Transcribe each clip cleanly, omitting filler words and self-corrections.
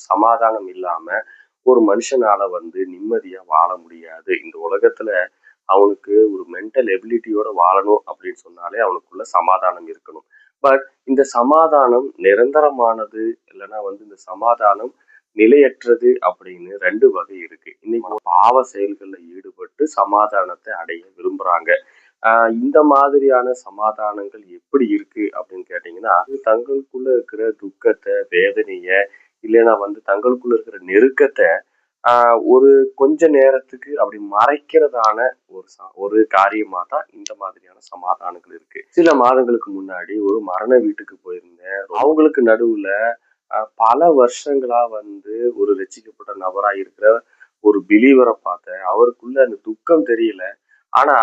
சமாதானம் இல்லாம ஒரு மனுஷனால நிம்மதியா வாழ முடியாது. இந்த உலகத்துல அவனுக்கு ஒரு மென்டல் எபிலிட்டியோட வாழணும் அப்படின்னு சொன்னாலே அவனுக்குள்ள சமாதானம் இருக்கணும். பட் இந்த சமாதானம் நிரந்தரமானது இல்லைன்னா இந்த சமாதானம் நிலையற்றது அப்படின்னு ரெண்டு வகை இருக்கு. இன்னைக்கு பாவ செயல்கள்ல ஈடுபட்டு சமாதானத்தை அடைய விரும்புறாங்க. இந்த மாதிரியான சமாதானங்கள் எப்படி இருக்கு அப்படின்னு கேட்டீங்கன்னா, தங்களுக்குள்ள இருக்கிற துக்கத்தை, வேதனைய, இல்லைன்னா தங்களுக்குள்ள இருக்கிற நெருக்கத்தை ஒரு கொஞ்ச நேரத்துக்கு அப்படி மறைக்கிறதான ஒரு காரியமா தான் இந்த மாதிரியான சமாதானங்கள் இருக்கு. சில மாதங்களுக்கு முன்னாடி ஒரு மரண வீட்டுக்கு போயிருந்தேன். அவங்களுக்கு நடுவுல பல வருஷங்களா ஒரு ரட்சிக்கப்பட்ட நபரா இருக்கிற ஒரு பிலீவரை பார்த்தேன். அவருக்குள்ள அந்த துக்கம் தெரியல. ஆனா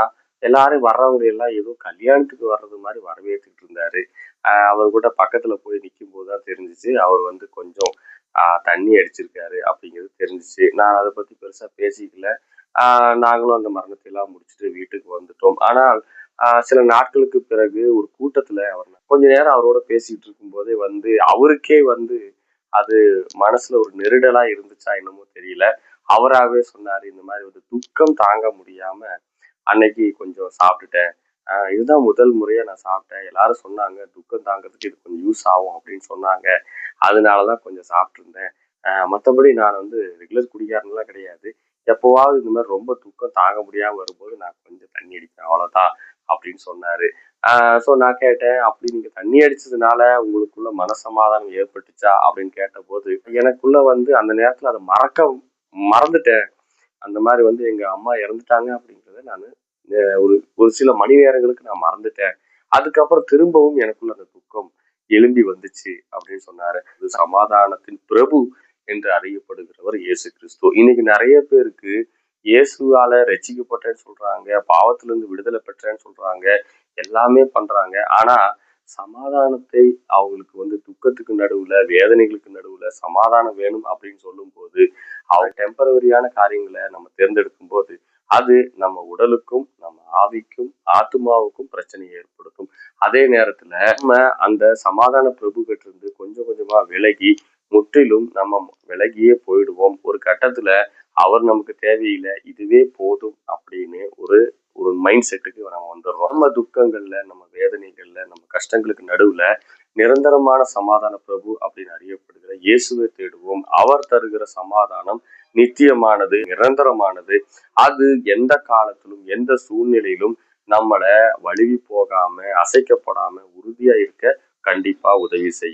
எல்லாரும் வர்றவங்க எல்லாம் ஏதோ கல்யாணத்துக்கு வர்றது மாதிரி வரவேற்றுட்டு இருந்தாரு. அவர் கூட பக்கத்துல போய் நிற்கும் போதுதான் தெரிஞ்சிச்சு அவர் கொஞ்சம் தண்ணி அடிச்சிருக்காரு அப்படிங்கிறது தெரிஞ்சிச்சு. நான் அதை பத்தி பெருசா பேசிக்கல. நாங்களும் அந்த மரணத்தை எல்லாம் முடிச்சுட்டு வீட்டுக்கு வந்துட்டோம். ஆனால் சில நாட்களுக்கு பிறகு ஒரு கூட்டத்துல கொஞ்ச நேரம் அவரோட பேசிட்டு இருக்கும் போதே அவருக்கே அது மனசுல ஒரு நெருடலா இருந்துச்சா என்னமோ தெரியல. அவராகவே சொன்னாரு, இந்த மாதிரி துக்கம் தாங்க முடியாம அன்னைக்கு கொஞ்சம் சாப்பிட்டுட்டேன். இதுதான் முதல் முறையா நான் சாப்பிட்டேன். எல்லாரும் சொன்னாங்க துக்கம் தாங்கிறதுக்கு இது கொஞ்சம் யூஸ் ஆகும் அப்படின்னு சொன்னாங்க. அதனாலதான் கொஞ்சம் சாப்பிட்டு இருந்தேன். மற்றபடி நான் ரெகுலர் குடிகாரன்லாம் கிடையாது. எப்போவாவது இந்த மாதிரி ரொம்ப துக்கம் தாங்க முடியாம வரும்போது நான் கொஞ்சம் தண்ணி அடிப்பேன், அவ்வளவுதான் அப்படின்னு சொன்னாரு. ஸோ நான் கேட்டேன், அப்படி நீங்க தண்ணி அடிச்சதுனால உங்களுக்குள்ள மனசமாதானம் ஏற்பட்டுச்சா அப்படின்னு கேட்ட போது எனக்குள்ள அந்த நேரத்துல அதை மறந்துட்டேன். அந்த மாதிரி எங்க அம்மா இறந்துட்டாங்க அப்படிங்கிறத நான் ஒரு ஒரு சில மணி நேரங்களுக்கு நான் மறந்துட்டேன். அதுக்கப்புறம் திரும்பவும் எனக்குள்ள அந்த துக்கம் எழும்பி வந்துச்சு அப்படின்னு சொன்னாரு. சமாதானத்தின் பிரபு என்று அறியப்படுகிறவர் இயேசு கிறிஸ்து. இன்னைக்கு நிறைய பேருக்கு இயேசுவால ரட்சிக்கப்பட்டேன்னு சொல்றாங்க, பாவத்துல இருந்து விடுதலை பெற்றேன்னு சொல்றாங்க, எல்லாமே பண்றாங்க. ஆனா சமாதானத்தை அவங்களுக்கு துக்கத்துக்கு நடுவுல, வேதனைகளுக்கு நடுவுல சமாதானம் வேணும் அப்படின்னு சொல்லும் போது அவங்க டெம்பரவரியான காரியங்களை நம்ம தேர்ந்தெடுக்கும் போது அது நம்ம உடலுக்கும், நம்ம ஆவிக்கும், ஆத்மாவுக்கும் பிரச்சனையை ஏற்படுத்தும். அதே நேரத்துல நம்ம அந்த சமாதான பிரபு கிட்ட இருந்து கொஞ்சம் கொஞ்சமா விலகி முற்றிலும் நம்ம விலகியே போயிடுவோம். ஒரு கட்டத்துல அவர் நமக்கு தேவையில்லை, இதுவே போதும் அப்படின்னு ஒரு ஒரு மைண்ட் செட்டுக்கு நம்ம வந்துடுறோம். நம்ம துக்கங்கள்ல, நம்ம வேதனைகள்ல, நம்ம கஷ்டங்களுக்கு நடுவுல நிரந்தரமான சமாதான பிரபு அப்படின்னு அறியப்படுகிற இயேசுவை தேடுவோம். அவர் தருகிற சமாதானம் நித்தியமானது, நிரந்தரமானது. அது எந்த காலத்திலும் எந்த சூழ்நிலையிலும் நம்மளை வழுவி போகாம, அசைக்கப்படாம உறுதியா இருக்க கண்டிப்பா உதவி செய்யும்.